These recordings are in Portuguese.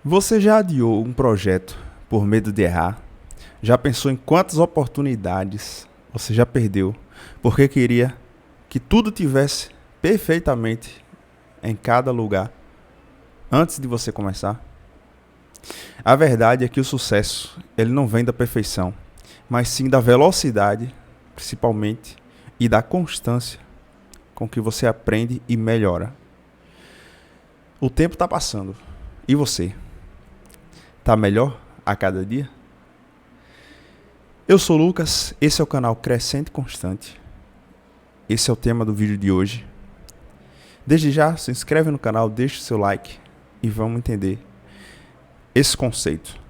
Você já adiou um projeto por medo de errar? Já pensou em quantas oportunidades você já perdeu porque queria que tudo tivesse perfeitamente em cada lugar antes de você começar? A verdade é que o sucesso, ele não vem da perfeição, mas sim da velocidade, principalmente, e da constância com que você aprende e melhora. O tempo está passando. E você? Tá melhor a cada dia? Eu sou o Lucas, esse é o canal Crescente Constante. Esse é o tema do vídeo de hoje. Desde já, se inscreve no canal, deixa o seu like e vamos entender esse conceito.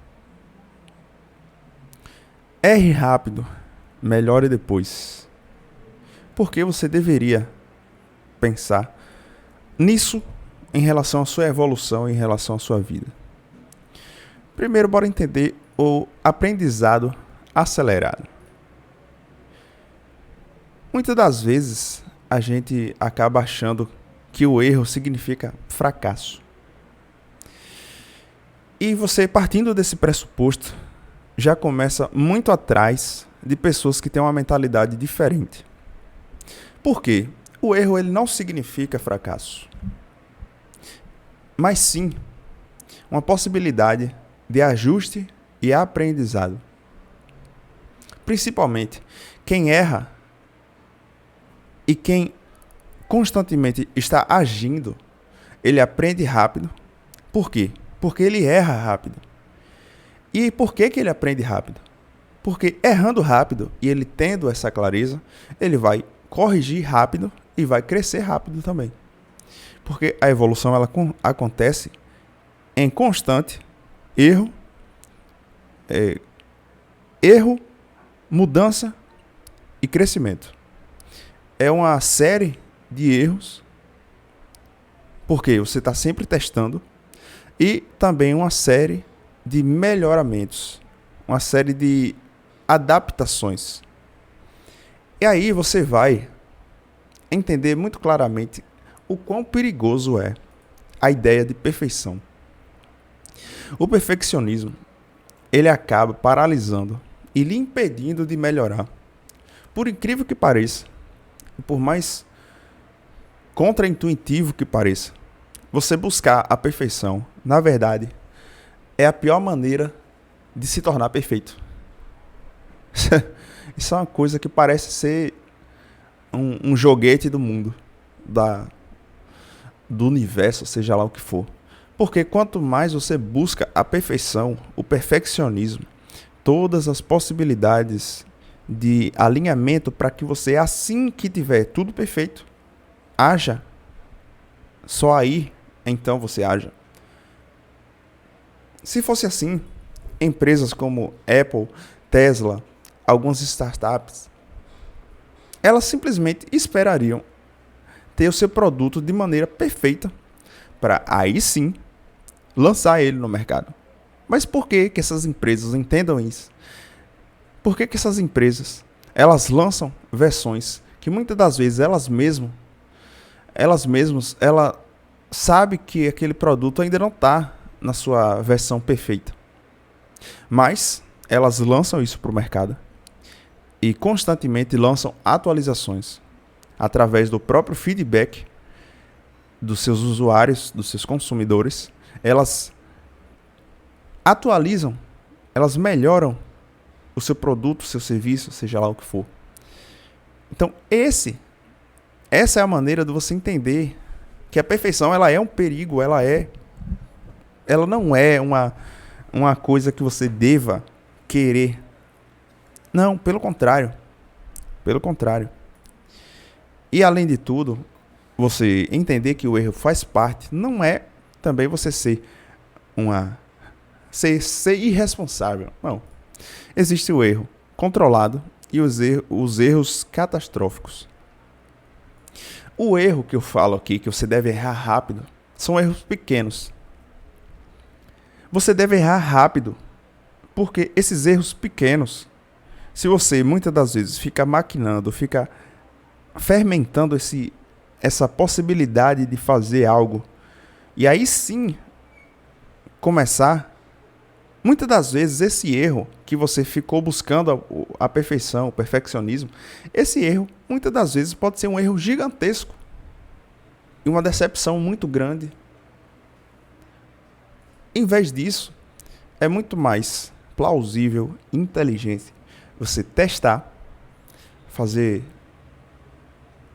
Erre rápido, melhore depois. Por que você deveria pensar nisso em relação à sua evolução, em relação à sua vida? Primeiro, bora entender o aprendizado acelerado. Muitas das vezes a gente acaba achando que o erro significa fracasso. E você, partindo desse pressuposto, já começa muito atrás de pessoas que têm uma mentalidade diferente. Por quê? O erro ele não significa fracasso, mas sim uma possibilidade de ajuste e aprendizado. Principalmente, quem erra e quem constantemente está agindo, ele aprende rápido. Por quê? Porque ele erra rápido. E por que ele aprende rápido? Porque errando rápido e ele tendo essa clareza, ele vai corrigir rápido e vai crescer rápido também. Porque a evolução ela acontece em constante erro, mudança e crescimento. É uma série de erros, porque você está sempre testando, e também uma série de melhoramentos, uma série de adaptações. E aí você vai entender muito claramente o quão perigoso é a ideia de perfeição. O perfeccionismo, ele acaba paralisando e lhe impedindo de melhorar. Por incrível que pareça, por mais contraintuitivo que pareça, você buscar a perfeição, na verdade, é a pior maneira de se tornar perfeito. Isso é uma coisa que parece ser um joguete do mundo, do universo, seja lá o que for. Porque quanto mais você busca a perfeição, o perfeccionismo, todas as possibilidades de alinhamento para que você, assim que tiver tudo perfeito, haja. Só aí, então você haja. Se fosse assim, empresas como Apple, Tesla, algumas startups, elas simplesmente esperariam ter o seu produto de maneira perfeita para aí sim lançar ele no mercado. Mas por que essas empresas entendam isso? Por que essas empresas elas lançam versões que muitas das vezes elas sabem que aquele produto ainda não está na sua versão perfeita, mas elas lançam isso para o mercado e constantemente lançam atualizações através do próprio feedback dos seus usuários, dos seus consumidores. Elas atualizam, elas melhoram o seu produto, o seu serviço, seja lá o que for. Então, essa é a maneira de você entender que a perfeição ela é um perigo, ela não é uma coisa que você deva querer. Não, pelo contrário. Pelo contrário. E além de tudo, você entender que o erro faz parte, não é também você ser irresponsável. Não. Existe o erro controlado e os erros catastróficos. O erro que eu falo aqui, que você deve errar rápido, são erros pequenos. Você deve errar rápido, porque esses erros pequenos, se você muitas das vezes fica maquinando, fica fermentando essa possibilidade de fazer algo, e aí sim começar, muitas das vezes esse erro que você ficou buscando a perfeição, o perfeccionismo, esse erro, muitas das vezes pode ser um erro gigantesco e uma decepção muito grande. Em vez disso, é muito mais plausível, inteligente você testar, fazer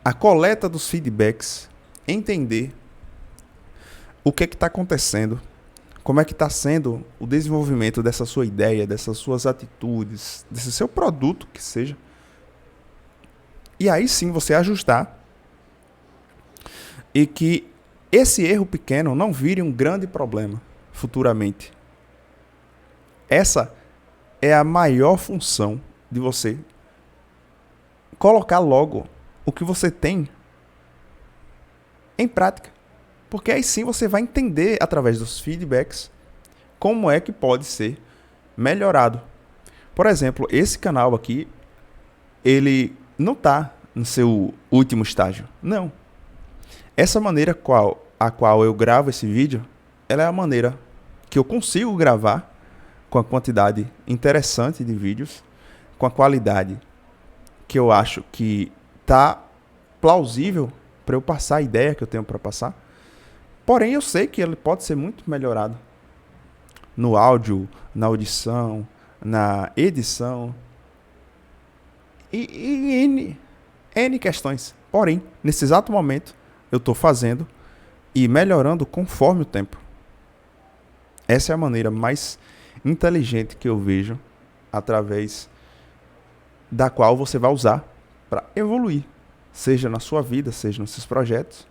a coleta dos feedbacks, entender o que está acontecendo, como é que está sendo o desenvolvimento dessa sua ideia, dessas suas atitudes, desse seu produto que seja. E aí sim você ajustar e que esse erro pequeno não vire um grande problema futuramente. Essa é a maior função de você colocar logo o que você tem em prática. Porque aí sim você vai entender, através dos feedbacks, como é que pode ser melhorado. Por exemplo, esse canal aqui, ele não está no seu último estágio. Não. Essa maneira a qual eu gravo esse vídeo, ela é a maneira que eu consigo gravar com a quantidade interessante de vídeos, com a qualidade que eu acho que está plausível para eu passar a ideia que eu tenho para passar. Porém, eu sei que ele pode ser muito melhorado no áudio, na audição, na edição e N questões. Porém, nesse exato momento, eu estou fazendo e melhorando conforme o tempo. Essa é a maneira mais inteligente que eu vejo, através da qual você vai usar para evoluir, seja na sua vida, seja nos seus projetos.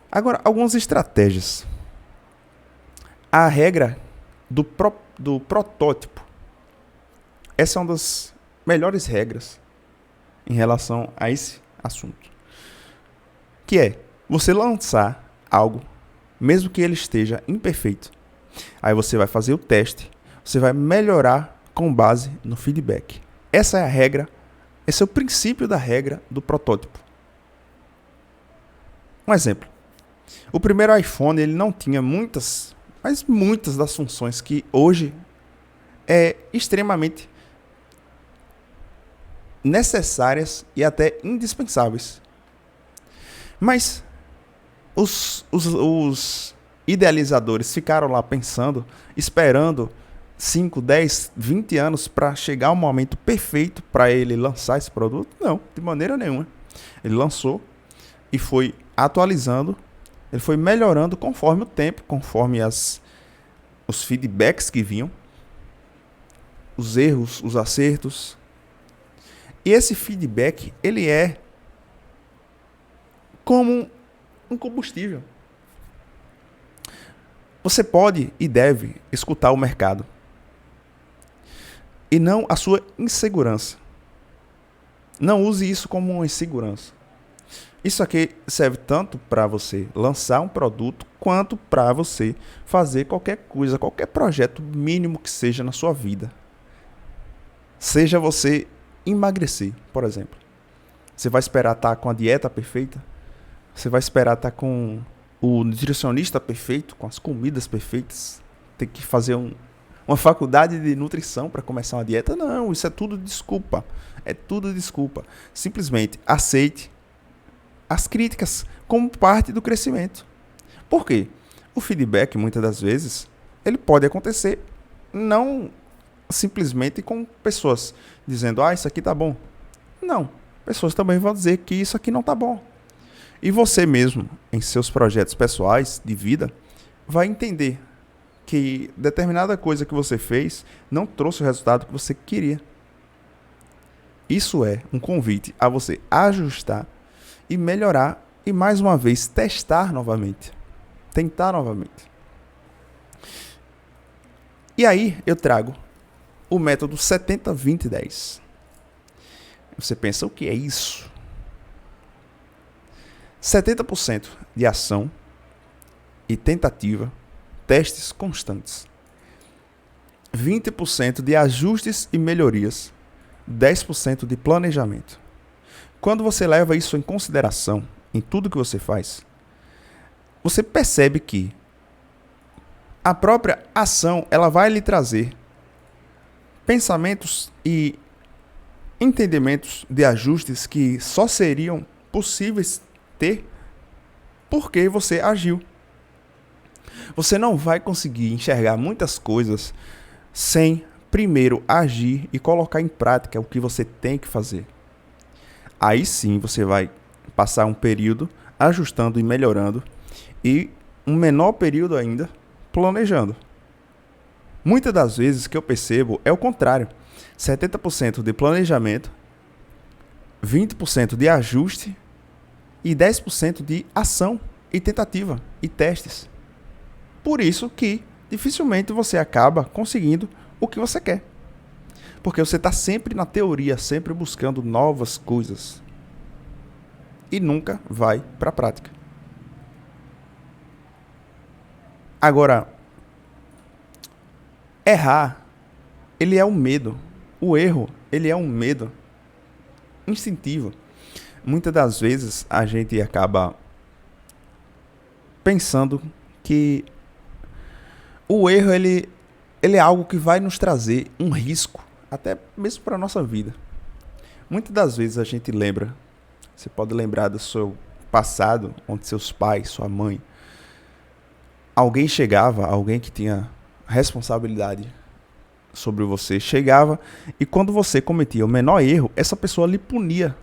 Agora, algumas estratégias. A regra do protótipo. Essa é uma das melhores regras em relação a esse assunto. Que é você lançar algo, mesmo que ele esteja imperfeito. Aí você vai fazer o teste, você vai melhorar com base no feedback. Essa é a regra, esse é o princípio da regra do protótipo. Um exemplo. O primeiro iPhone, ele não tinha muitas das funções que hoje é extremamente necessárias e até indispensáveis. Mas os idealizadores ficaram lá pensando, esperando 5, 10, 20 anos para chegar o momento perfeito para ele lançar esse produto? Não, de maneira nenhuma. Ele lançou e foi atualizando, ele foi melhorando conforme o tempo, conforme os feedbacks que vinham, os erros, os acertos. E esse feedback, ele é como um combustível. Você pode e deve escutar o mercado e não a sua insegurança. Não use isso como uma insegurança. Isso aqui serve tanto para você lançar um produto, quanto para você fazer qualquer coisa, qualquer projeto mínimo que seja na sua vida. Seja você emagrecer, por exemplo. Você vai esperar estar com a dieta perfeita? Você vai esperar estar com o nutricionista perfeito, com as comidas perfeitas? Tem que fazer uma faculdade de nutrição para começar uma dieta? Não, isso é tudo desculpa. É tudo desculpa. Simplesmente aceite as críticas como parte do crescimento. Por quê? O feedback, muitas das vezes, ele pode acontecer não simplesmente com pessoas dizendo, isso aqui tá bom. Não. Pessoas também vão dizer que isso aqui não tá bom. E você mesmo, em seus projetos pessoais de vida, vai entender que determinada coisa que você fez não trouxe o resultado que você queria. Isso é um convite a você ajustar e melhorar e, mais uma vez, testar novamente. Tentar novamente. E aí eu trago o método 70-20-10. Você pensa, o que é isso? 70% de ação e tentativa, testes constantes. 20% de ajustes e melhorias. 10% de planejamento. Quando você leva isso em consideração, em tudo que você faz, você percebe que A própria ação, ela vai lhe trazer pensamentos e entendimentos de ajustes que só seriam possíveis ter porque você agiu. Você não vai conseguir enxergar muitas coisas sem primeiro agir e colocar em prática o que você tem que fazer. Aí sim você vai passar um período ajustando e melhorando e um menor período ainda planejando. Muitas das vezes que eu percebo é o contrário. 70% de planejamento, 20% de ajuste e 10% de ação e tentativa e testes. Por isso que dificilmente você acaba conseguindo o que você quer. Porque você está sempre na teoria, sempre buscando novas coisas. E nunca vai para a prática. Agora, errar, ele é um medo. O erro, ele é um medo instintivo. Muitas das vezes a gente acaba pensando que o erro ele é algo que vai nos trazer um risco, até mesmo para a nossa vida. Muitas das vezes a gente lembra, você pode lembrar do seu passado, onde seus pais, sua mãe, alguém chegava, alguém que tinha responsabilidade sobre você, chegava e quando você cometia o menor erro, essa pessoa lhe punia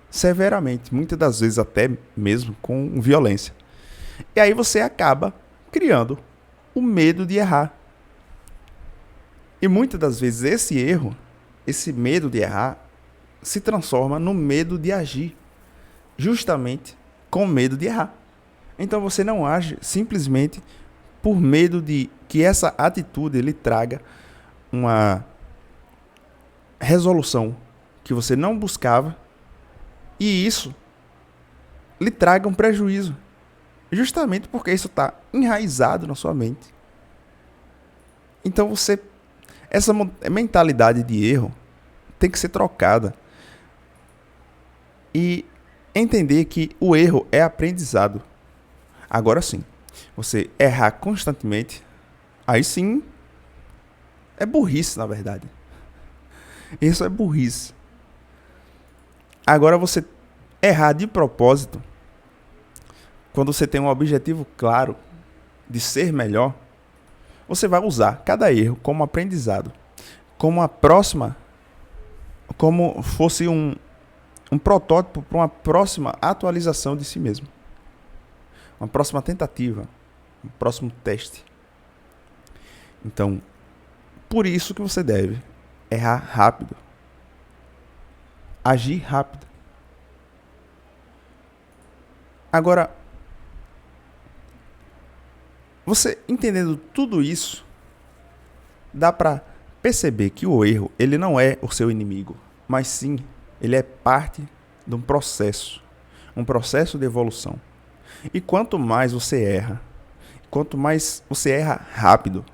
severamente, muitas das vezes até mesmo com violência. E aí você acaba criando o medo de errar. E muitas das vezes esse erro, esse medo de errar, se transforma no medo de agir, justamente com medo de errar. Então você não age simplesmente por medo de que essa atitude lhe traga uma resolução que você não buscava e isso lhe traga um prejuízo, justamente porque isso está enraizado na sua mente. Então essa mentalidade de erro tem que ser trocada e entender que o erro é aprendizado. Agora sim, você errar constantemente, aí sim é burrice, na verdade. Isso é burrice. Agora você errar de propósito, quando você tem um objetivo claro de ser melhor, você vai usar cada erro como aprendizado, como como fosse um protótipo para uma próxima atualização de si mesmo. Uma próxima tentativa, um próximo teste. Então, por isso que você deve errar rápido. Agir rápido. Agora, você entendendo tudo isso, dá para perceber que o erro, ele não é o seu inimigo, mas sim, ele é parte de um processo de evolução. E quanto mais você erra, quanto mais você erra rápido,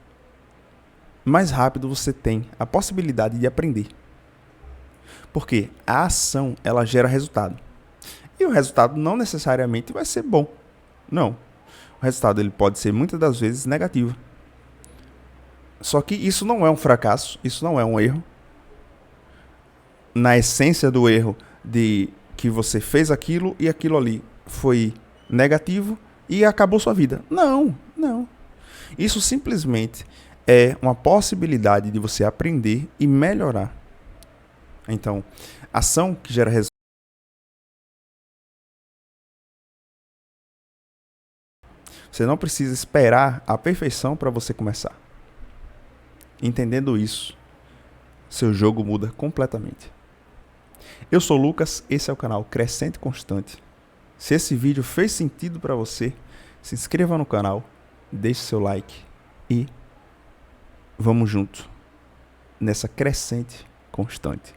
mais rápido você tem a possibilidade de aprender. Porque a ação, ela gera resultado. E o resultado não necessariamente vai ser bom. Não. O resultado ele pode ser muitas das vezes negativo. Só que isso não é um fracasso, isso não é um erro. Na essência do erro de que você fez aquilo e aquilo ali foi negativo e acabou sua vida. Não. Isso simplesmente é uma possibilidade de você aprender e melhorar. Então, ação que gera resultado. Você não precisa esperar a perfeição para você começar. Entendendo isso, seu jogo muda completamente. Eu sou o Lucas, esse é o canal Crescente Constante. Se esse vídeo fez sentido para você, se inscreva no canal, deixe seu like e vamos junto nessa crescente constante.